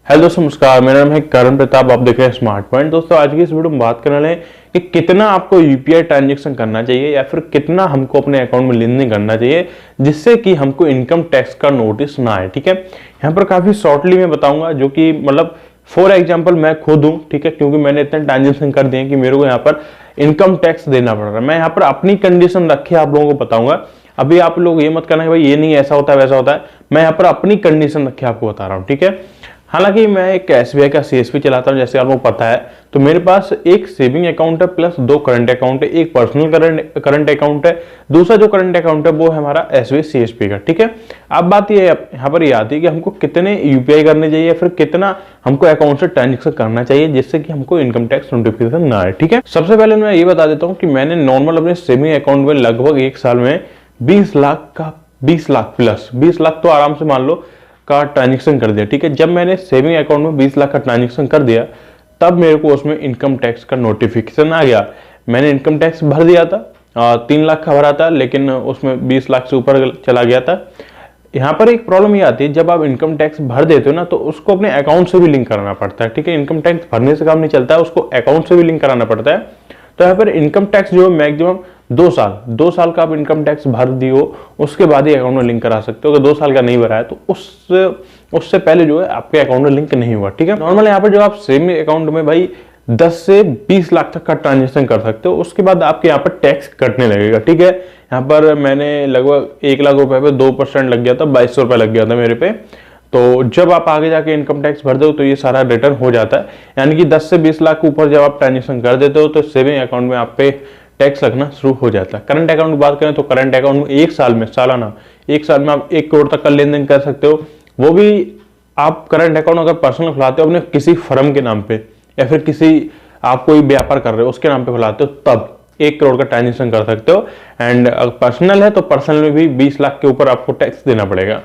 Hello दोस्तों, नमस्कार। मेरा नाम है करण प्रताप। आप देख रहे हैं स्मार्ट पॉइंट। दोस्तों, आज की इस वीडियो में बात करने वाले हैं कि कितना आपको यूपीआई ट्रांजैक्शन करना चाहिए या फिर कितना हमको अपने अकाउंट में लेन देन करना चाहिए जिससे कि हमको इनकम टैक्स का नोटिस ना आए। ठीक है, यहाँ पर काफी शॉर्टली मैं बताऊंगा, जो कि मतलब फॉर एग्जाम्पल मैं खुद हूँ। ठीक है, क्योंकि मैंने इतने ट्रांजेक्शन कर दिए कि मेरे को यहाँ पर इनकम टैक्स देना पड़ रहा है। मैं यहाँ पर अपनी कंडीशन रखे आप लोगों को बताऊंगा। अभी आप लोग ये मत करना है भाई ये नहीं ऐसा होता है वैसा होता है। मैं यहाँ पर अपनी कंडीशन रखे आपको बता रहा हूँ। ठीक है, हालांकि मैं एक एसबीआई का सीएसपी चलाता हूं, जैसे आपको पता है। तो मेरे पास एक सेविंग अकाउंट है प्लस दो करंट अकाउंट है। एक पर्सनल करंट अकाउंट है, दूसरा जो करंट अकाउंट है वो है हमारा एसबीआई सीएसपी का। ठीक है, अब बात ये यहाँ पर ये आती है कि हमको कितने यूपीआई करने चाहिए, फिर कितना हमको अकाउंट से ट्रांजेक्शन करना चाहिए जिससे कि हमको इनकम टैक्स नोटिफिकेशन ना आए। ठीक है, सबसे पहले मैं ये बता देता हूँ कि मैंने नॉर्मल अपने सेविंग अकाउंट में लगभग एक साल में 20 लाख प्लस 20 लाख तो आराम से मान लो का ट्रांजेक्शन कर दिया। ठीक है, जब मैंने सेविंग अकाउंट में 20 लाख का ट्रांजेक्शन कर दिया तब मेरे को उसमें इनकम टैक्स का नोटिफिकेशन आ गया। मैंने इनकम टैक्स भर दिया था, 3 लाख का भरा था, लेकिन उसमें 20 लाख से ऊपर चला गया था। यहाँ पर एक प्रॉब्लम ये आती है, जब आप इनकम टैक्स भर देते हो ना तो उसको अपने अकाउंट से भी लिंक कराना पड़ता है। ठीक है, इनकम टैक्स भरने से काम नहीं चलता है, उसको अकाउंट से भी लिंक कराना पड़ता है। तो यहाँ पर इनकम टैक्स जो है मैक्सिमम 2 साल का आप इनकम टैक्स भर दियो उसके बाद ही अकाउंट में लिंक करा सकते हो। अगर 2 साल का नहीं भरा है तो उससे पहले जो है आपके अकाउंट में लिंक नहीं हुआ। ठीक है, नॉर्मल यहाँ पर जो आप सेविंग अकाउंट में भाई 10 से 20 लाख तक का ट्रांजेक्शन कर सकते हो, उसके बाद आपके यहाँ पर टैक्स कटने लगेगा। ठीक है, यहाँ पर मैंने लगभग 1 लाख रुपए पे 2% लग गया था, 2200 रुपए लग गया था मेरे पे। तो जब आप आगे जाके इनकम टैक्स भर दो तो ये सारा रिटर्न हो जाता है। यानी कि 10 से 20 लाख के ऊपर जब आप ट्रांजेक्शन कर देते हो तो सेविंग अकाउंट में आप पे टैक्स लगना शुरू हो जाता है। करंट अकाउंट की बात करें तो करंट अकाउंट में एक साल में सालाना 1 साल में आप 1 करोड़ तक का लेन देन कर सकते हो। वो भी आप करंट अकाउंट अगर पर्सनल खुलाते हो अपने किसी फर्म के नाम पे या फिर किसी आप कोई व्यापार कर रहे हो उसके नाम पे खुलाते हो तब 1 करोड़ का ट्रांजेक्शन कर सकते हो। एंड अगर पर्सनल है तो पर्सनल में भी 20 लाख के ऊपर आपको टैक्स देना पड़ेगा।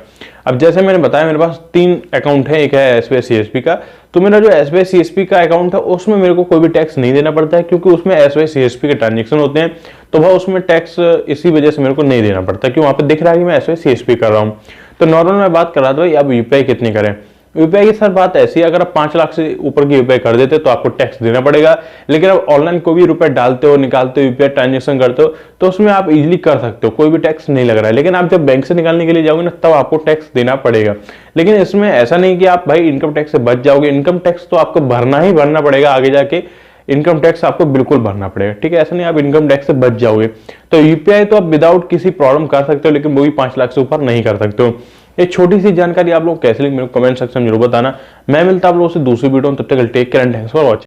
अब जैसे मैंने बताया मेरे पास 3 अकाउंट है, एक है एसबीआई सीएसपी का। तो मेरा जो एसबीआई सीएसपी का अकाउंट है उसमें मेरे को कोई भी टैक्स नहीं देना पड़ता है, क्योंकि उसमें एसबीआई सीएसपी के ट्रांजेक्शन होते हैं। तो वह उसमें टैक्स इसी वजह से मेरे को नहीं देना पड़ता, क्योंकि वहां पर दिख रहा है कि मैं एसबीआई सीएसपी कर रहा हूँ। तो नॉर्मल मैं बात कर रहा था भाई अब यूपीआई कितनी करें। यूपीआई की सर बात ऐसी है, अगर आप 5 लाख से ऊपर की यूपीआई कर देते तो आपको टैक्स देना पड़ेगा। लेकिन आप ऑनलाइन कोई भी रुपए डालते हो निकालते हो यूपीआई ट्रांजेक्शन करते हो तो उसमें आप इजीली कर सकते हो, कोई भी टैक्स नहीं लग रहा है। लेकिन आप जब बैंक से निकालने के लिए जाओगे ना तब आपको टैक्स देना पड़ेगा। लेकिन इसमें ऐसा नहीं कि आप भाई इनकम टैक्स से बच जाओगे, इनकम टैक्स तो आपको भरना ही भरना पड़ेगा। आगे जाके इनकम टैक्स आपको बिल्कुल भरना पड़ेगा। ठीक है, ऐसा नहीं आप इनकम टैक्स से बच जाओगे। तो यूपीआई तो आप विदाउट किसी प्रॉब्लम कर सकते हो, लेकिन वो भी 5 लाख से ऊपर नहीं कर सकते हो। एक छोटी सी जानकारी आप लोग कैसे लगी मेरे को कमेंट सेक्शन में जरूर बताना। मैं मिलता आप लोगों से दूसरी वीडियो में, तब तक take care and thanks for watching.